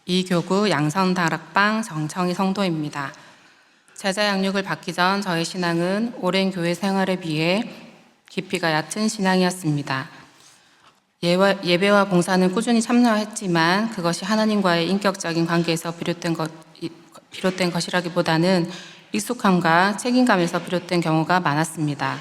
이교구 양성다락방 정청희 성도입니다. 제자 양육을 받기 전 저의 신앙은 오랜 교회 생활에 비해 깊이가 얕은 신앙이었습니다. 예배와 봉사는 꾸준히 참여했지만 그것이 하나님과의 인격적인 관계에서 비롯된 것이라기보다는 익숙함과 책임감에서 비롯된 경우가 많았습니다.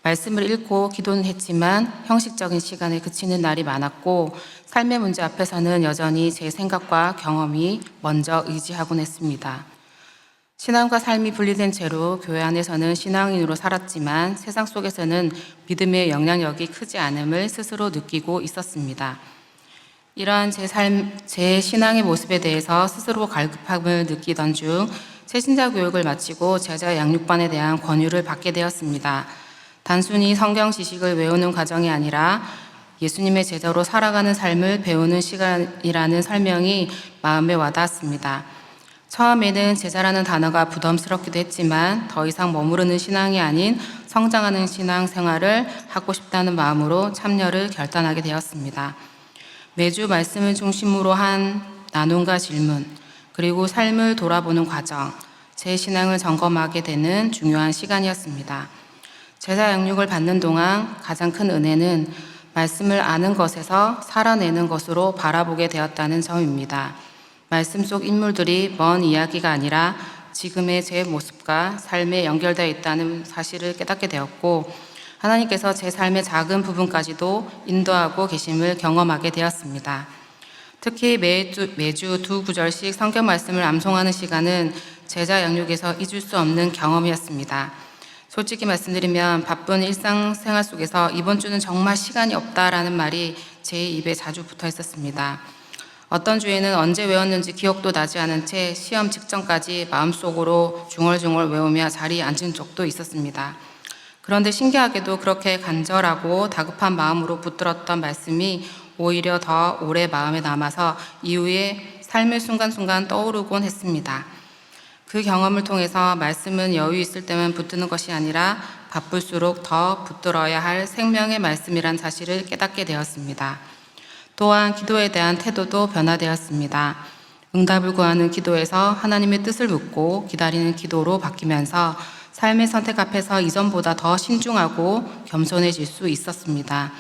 말씀을 읽고 기도는 했지만 형식적인 시간에 그치는 날이 많았고 삶의 문제 앞에서는 여전히 제 생각과 경험이 먼저 의지하곤 했습니다. 신앙과 삶이 분리된 채로 교회 안에서는 신앙인으로 살았지만 세상 속에서는 믿음의 영향력이 크지 않음을 스스로 느끼고 있었습니다. 이러한 제 신앙의 모습에 대해서 스스로 갈급함을 느끼던 중 새신자 교육을 마치고 제자 양육반에 대한 권유를 받게 되었습니다. 단순히 성경 지식을 외우는 과정이 아니라 예수님의 제자로 살아가는 삶을 배우는 시간이라는 설명이 마음에 와닿았습니다. 처음에는 제자라는 단어가 부담스럽기도 했지만 더 이상 머무르는 신앙이 아닌 성장하는 신앙 생활을 하고 싶다는 마음으로 참여를 결단하게 되었습니다. 매주 말씀을 중심으로 한 나눔과 질문, 그리고 삶을 돌아보는 과정, 제 신앙을 점검하게 되는 중요한 시간이었습니다. 제자 양육을 받는 동안 가장 큰 은혜는 말씀을 아는 것에서 살아내는 것으로 바라보게 되었다는 점입니다. 말씀 속 인물들이 먼 이야기가 아니라 지금의 제 모습과 삶에 연결되어 있다는 사실을 깨닫게 되었고 하나님께서 제 삶의 작은 부분까지도 인도하고 계심을 경험하게 되었습니다. 특히 매주 두 구절씩 성경 말씀을 암송하는 시간은 제자 양육에서 잊을 수 없는 경험이었습니다. 솔직히 말씀드리면 바쁜 일상생활 속에서 이번 주는 정말 시간이 없다라는 말이 제 입에 자주 붙어 있었습니다. 어떤 주에는 언제 외웠는지 기억도 나지 않은 채 시험 직전까지 마음속으로 중얼중얼 외우며 자리에 앉은 적도 있었습니다. 그런데 신기하게도 그렇게 간절하고 다급한 마음으로 붙들었던 말씀이 오히려 더 오래 마음에 남아서 이후에 삶의 순간순간 떠오르곤 했습니다. 그 경험을 통해서 말씀은 여유 있을 때만 붙드는 것이 아니라 바쁠수록 더 붙들어야 할 생명의 말씀이란 사실을 깨닫게 되었습니다. 또한 기도에 대한 태도도 변화되었습니다. 응답을 구하는 기도에서 하나님의 뜻을 묻고 기다리는 기도로 바뀌면서 삶의 선택 앞에서 이전보다 더 신중하고 겸손해질 수 있었습니다.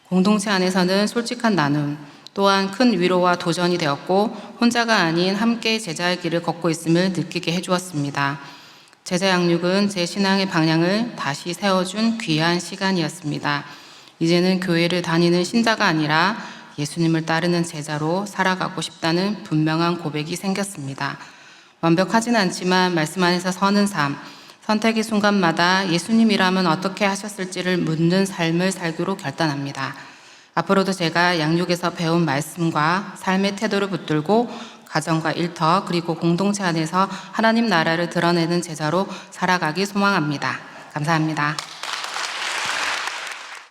공동체 안에서는 솔직한 나눔, 또한 큰 위로와 도전이 되었고 혼자가 아닌 함께 제자의 길을 걷고 있음을 느끼게 해주었습니다. 제자 양육은 제 신앙의 방향을 다시 세워준 귀한 시간이었습니다. 이제는 교회를 다니는 신자가 아니라 예수님을 따르는 제자로 살아가고 싶다는 분명한 고백이 생겼습니다. 완벽하진 않지만 말씀 안에서 서는 삶, 선택의 순간마다 예수님이라면 어떻게 하셨을지를 묻는 삶을 살기로 결단합니다. 앞으로도 제가 양육에서 배운 말씀과 삶의 태도를 붙들고 가정과 일터 그리고 공동체 안에서 하나님 나라를 드러내는 제자로 살아가기 소망합니다. 감사합니다.